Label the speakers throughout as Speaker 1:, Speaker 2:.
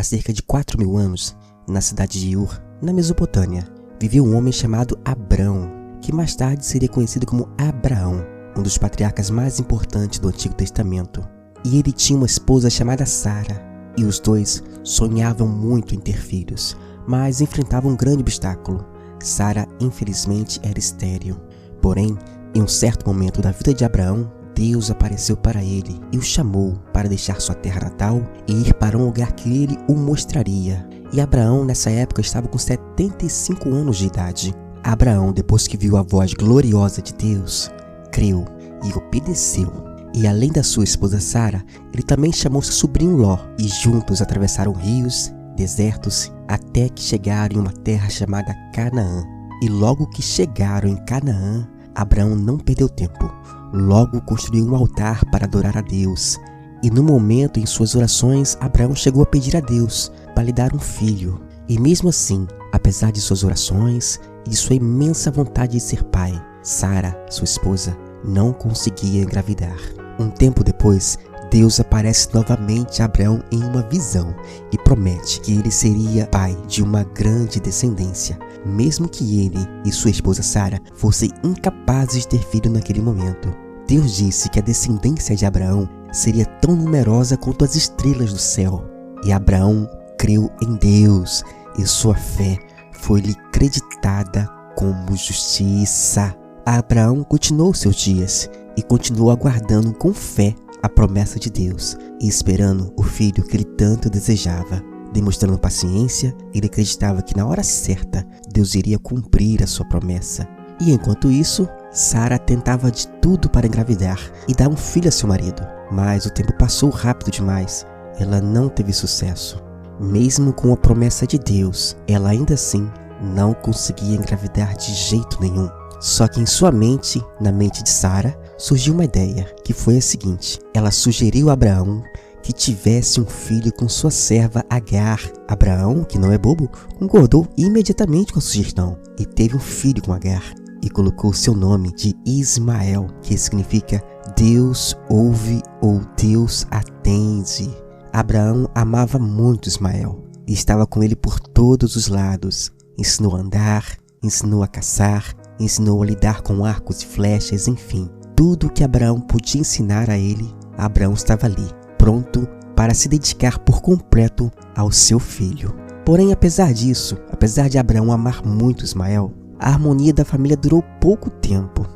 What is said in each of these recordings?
Speaker 1: Há cerca de 4.000 anos, na cidade de Ur, na Mesopotâmia, vivia um homem chamado Abrão, que mais tarde seria conhecido como Abraão, um dos patriarcas mais importantes do Antigo Testamento. E ele tinha uma esposa chamada Sara, e os dois sonhavam muito em ter filhos, mas enfrentavam um grande obstáculo. Sara, infelizmente, era estéril. Porém, em um certo momento da vida de Abraão, Deus apareceu para ele e o chamou para deixar sua terra natal e ir para um lugar que ele o mostraria. E Abraão, nessa época, estava com 75 anos de idade. Abraão, depois que viu a voz gloriosa de Deus, creu e obedeceu. E além da sua esposa Sara, ele também chamou seu sobrinho Ló, e juntos atravessaram rios, desertos, até que chegaram em uma terra chamada Canaã. E logo que chegaram em Canaã, Abraão não perdeu tempo. Logo construiu um altar para adorar a Deus. E no momento em suas orações, Abraão chegou a pedir a Deus para lhe dar um filho. E mesmo assim, apesar de suas orações e de sua imensa vontade de ser pai, Sara, sua esposa, não conseguia engravidar. Um tempo depois, Deus aparece novamente a Abraão em uma visão e promete que ele seria pai de uma grande descendência, mesmo que ele e sua esposa Sara fossem incapazes de ter filho naquele momento. Deus disse que a descendência de Abraão seria tão numerosa quanto as estrelas do céu. E Abraão creu em Deus e sua fé foi-lhe creditada como justiça. Abraão continuou seus dias e continuou aguardando com fé a promessa de Deus e esperando o filho que ele tanto desejava. Demonstrando paciência, ele acreditava que na hora certa Deus iria cumprir a sua promessa. E enquanto isso, Sara tentava de tudo para engravidar e dar um filho a seu marido. Mas o tempo passou rápido demais. Ela não teve sucesso. Mesmo com a promessa de Deus, ela ainda assim não conseguia engravidar de jeito nenhum. Só que em sua mente, na mente de Sara, surgiu uma ideia, que foi a seguinte. Ela sugeriu a Abraão que tivesse um filho com sua serva Agar. Abraão, que não é bobo, concordou imediatamente com a sugestão e teve um filho com Agar e colocou seu nome de Ismael, que significa Deus ouve ou Deus atende. Abraão amava muito Ismael e estava com ele por todos os lados. Ensinou a andar, ensinou a caçar, ensinou a lidar com arcos e flechas, enfim. Tudo que Abraão podia ensinar a ele, Abraão estava ali, pronto para se dedicar por completo ao seu filho. Porém, apesar disso, apesar de Abraão amar muito Ismael, a harmonia da família durou pouco tempo.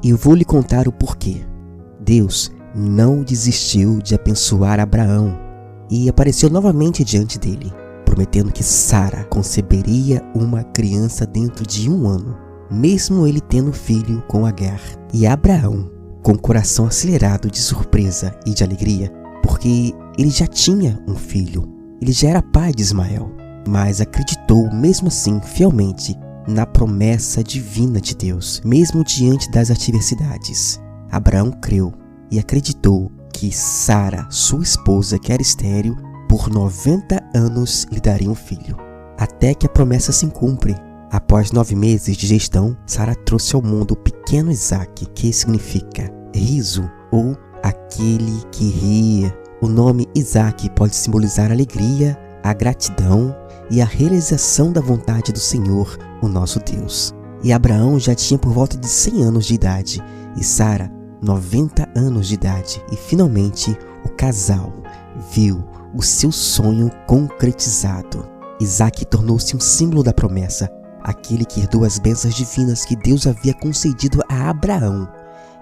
Speaker 1: E eu vou lhe contar o porquê. Deus não desistiu de abençoar Abraão e apareceu novamente diante dele, prometendo que Sara conceberia uma criança dentro de 1 ano, mesmo ele tendo filho com Agar. E Abraão, com o coração acelerado de surpresa e de alegria, porque ele já tinha um filho, ele já era pai de Ismael, mas acreditou mesmo assim fielmente na promessa divina de Deus, mesmo diante das adversidades. Abraão creu e acreditou que Sara, sua esposa, que era estéril, por 90 anos lhe daria um filho, até que a promessa se cumpre. Após 9 meses de gestão, Sara trouxe ao mundo o pequeno Isaque, que significa riso ou aquele que ri. O nome Isaque pode simbolizar a alegria, a gratidão e a realização da vontade do Senhor, o nosso Deus. E Abraão já tinha por volta de 100 anos de idade e Sara 90 anos de idade. E finalmente o casal viu o seu sonho concretizado. Isaque tornou-se um símbolo da promessa, aquele que herdou as bênçãos divinas que Deus havia concedido a Abraão,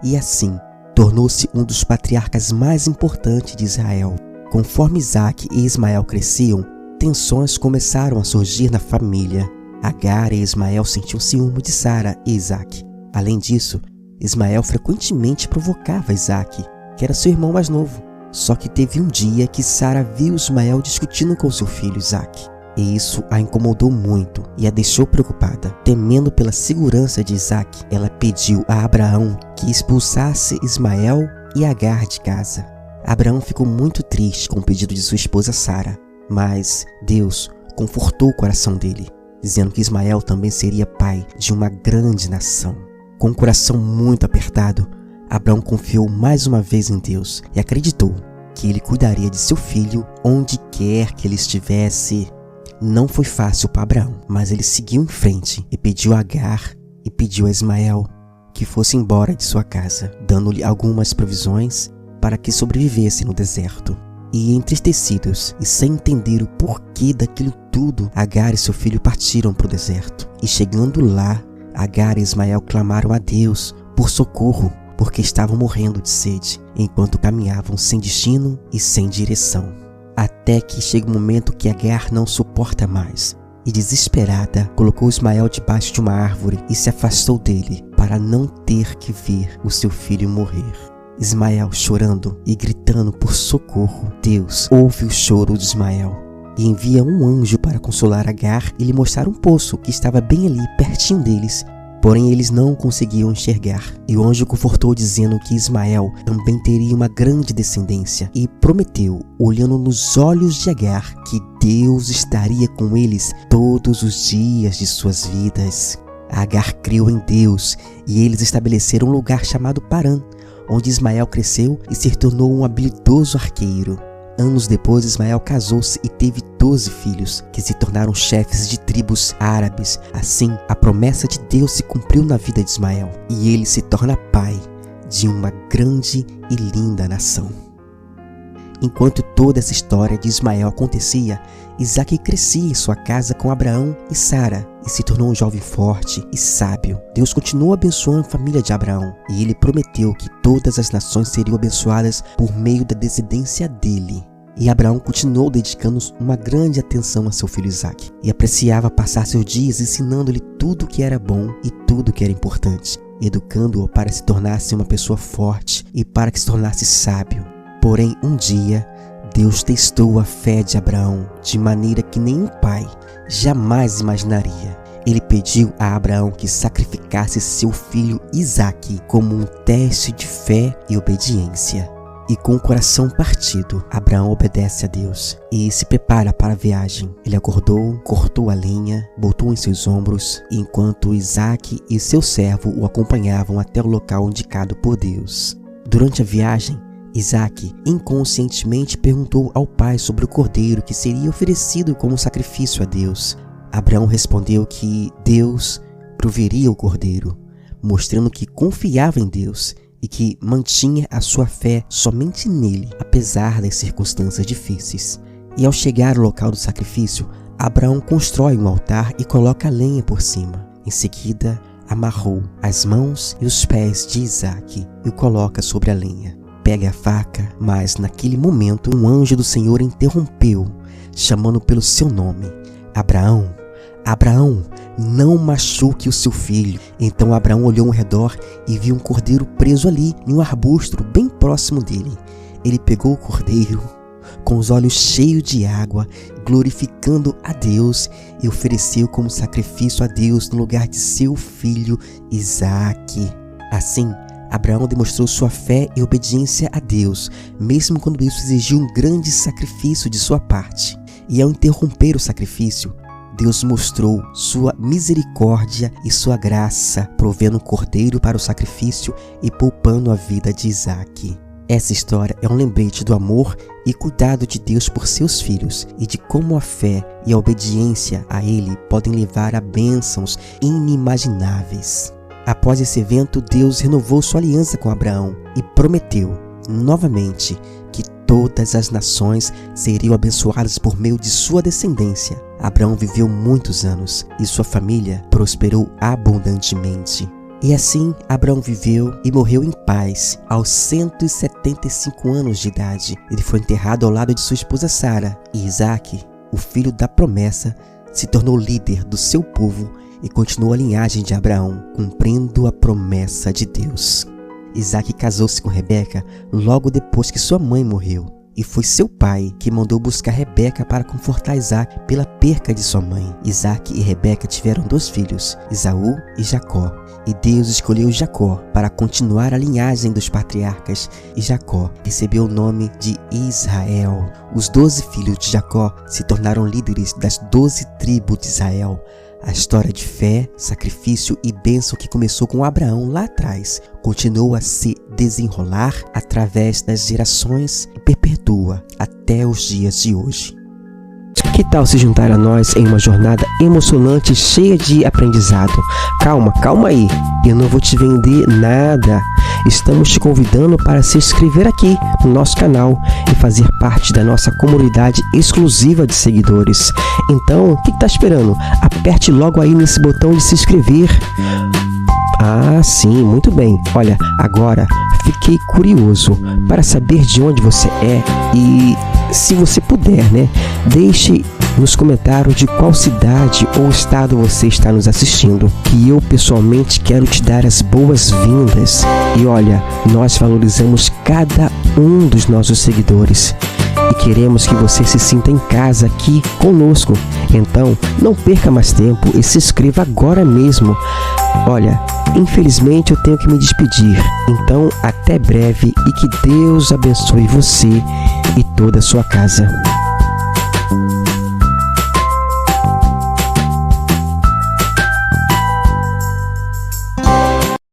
Speaker 1: e assim tornou-se um dos patriarcas mais importantes de Israel. Conforme Isaque e Ismael cresciam, tensões começaram a surgir na família. Agar e Ismael sentiam ciúme de Sara e Isaque. Além disso, Ismael frequentemente provocava Isaque, que era seu irmão mais novo. Só que teve um dia que Sara viu Ismael discutindo com seu filho Isaque. E isso a incomodou muito e a deixou preocupada. Temendo pela segurança de Isaque, ela pediu a Abraão que expulsasse Ismael e Agar de casa. Abraão ficou muito triste com o pedido de sua esposa Sara, mas Deus confortou o coração dele, dizendo que Ismael também seria pai de uma grande nação. Com o coração muito apertado, Abraão confiou mais uma vez em Deus e acreditou que ele cuidaria de seu filho onde quer que ele estivesse. Não foi fácil para Abraão, mas ele seguiu em frente e pediu a Agar e pediu a Ismael que fosse embora de sua casa, dando-lhe algumas provisões para que sobrevivesse no deserto. E entristecidos e sem entender o porquê daquilo tudo, Agar e seu filho partiram para o deserto. E chegando lá, Agar e Ismael clamaram a Deus por socorro, porque estavam morrendo de sede, enquanto caminhavam sem destino e sem direção. Até que chega um momento que Agar não suporta mais, e desesperada, colocou Ismael debaixo de uma árvore e se afastou dele, para não ter que ver o seu filho morrer. Ismael chorando e gritando por socorro, Deus ouve o choro de Ismael e envia um anjo para consolar Agar e lhe mostrar um poço que estava bem ali, pertinho deles. Porém, eles não conseguiam enxergar. E o anjo confortou dizendo que Ismael também teria uma grande descendência e prometeu, olhando nos olhos de Agar, que Deus estaria com eles todos os dias de suas vidas. Agar creu em Deus e eles estabeleceram um lugar chamado Parã, onde Ismael cresceu e se tornou um habilidoso arqueiro. Anos depois, Ismael casou-se e teve 12 filhos, que se tornaram chefes de tribos árabes. Assim, a promessa de Deus se cumpriu na vida de Ismael, e ele se torna pai de uma grande e linda nação. Enquanto toda essa história de Ismael acontecia, Isaque crescia em sua casa com Abraão e Sara e se tornou um jovem forte e sábio. Deus continuou abençoando a família de Abraão e ele prometeu que todas as nações seriam abençoadas por meio da descendência dele. E Abraão continuou dedicando uma grande atenção a seu filho Isaque e apreciava passar seus dias ensinando-lhe tudo o que era bom e tudo o que era importante, educando-o para se tornasse uma pessoa forte e para que se tornasse sábio. Porém, um dia, Deus testou a fé de Abraão de maneira que nenhum pai jamais imaginaria. Ele pediu a Abraão que sacrificasse seu filho Isaque como um teste de fé e obediência. E com o coração partido, Abraão obedece a Deus e se prepara para a viagem. Ele acordou, cortou a lenha, botou em seus ombros, enquanto Isaque e seu servo o acompanhavam até o local indicado por Deus. Durante a viagem, Isaque inconscientemente perguntou ao pai sobre o cordeiro que seria oferecido como sacrifício a Deus. Abraão respondeu que Deus proveria o cordeiro, mostrando que confiava em Deus e que mantinha a sua fé somente nele, apesar das circunstâncias difíceis. E ao chegar ao local do sacrifício, Abraão constrói um altar e coloca a lenha por cima. Em seguida, amarrou as mãos e os pés de Isaque e o coloca sobre a lenha. Pega a faca, mas naquele momento um anjo do Senhor interrompeu, chamando pelo seu nome. Abraão, Abraão, não machuque o seu filho. Então Abraão olhou ao redor e viu um cordeiro preso ali em um arbusto bem próximo dele. Ele pegou o cordeiro, com os olhos cheios de água, glorificando a Deus, e ofereceu como sacrifício a Deus no lugar de seu filho Isaque. Assim, Abraão demonstrou sua fé e obediência a Deus, mesmo quando isso exigiu um grande sacrifício de sua parte. E ao interromper o sacrifício, Deus mostrou sua misericórdia e sua graça, provendo um cordeiro para o sacrifício e poupando a vida de Isaque. Essa história é um lembrete do amor e cuidado de Deus por seus filhos e de como a fé e a obediência a Ele podem levar a bênçãos inimagináveis. Após esse evento, Deus renovou sua aliança com Abraão e prometeu, novamente, que todas as nações seriam abençoadas por meio de sua descendência. Abraão viveu muitos anos e sua família prosperou abundantemente. E assim, Abraão viveu e morreu em paz aos 175 anos de idade. Ele foi enterrado ao lado de sua esposa Sara. E Isaque, o filho da promessa, se tornou líder do seu povo e continuou a linhagem de Abraão, cumprindo a promessa de Deus. Isaque casou-se com Rebeca logo depois que sua mãe morreu. E foi seu pai que mandou buscar Rebeca para confortar Isaque pela perca de sua mãe. Isaque e Rebeca tiveram 2 filhos, Esaú e Jacó. E Deus escolheu Jacó para continuar a linhagem dos patriarcas, e Jacó recebeu o nome de Israel. Os 12 filhos de Jacó se tornaram líderes das 12 tribos de Israel. A história de fé, sacrifício e bênção que começou com Abraão lá atrás continua a se desenrolar através das gerações e perpetua até os dias de hoje. Que tal se juntar a nós em uma jornada emocionante cheia de aprendizado? Calma aí, eu não vou te vender nada. Estamos te convidando para se inscrever aqui no nosso canal e fazer parte da nossa comunidade exclusiva de seguidores. Então, o que está esperando? Aperte logo aí nesse botão de se inscrever. Ah, sim, muito bem. Olha, agora fiquei curioso para saber de onde você é e, se você puder, deixe nos comentários de qual cidade ou estado você está nos assistindo, que eu pessoalmente quero te dar as boas-vindas. E olha, nós valorizamos cada um dos nossos seguidores e queremos que você se sinta em casa aqui conosco. Então, não perca mais tempo e se inscreva agora mesmo. Olha, infelizmente eu tenho que me despedir. Então, até breve e que Deus abençoe você e toda a sua casa.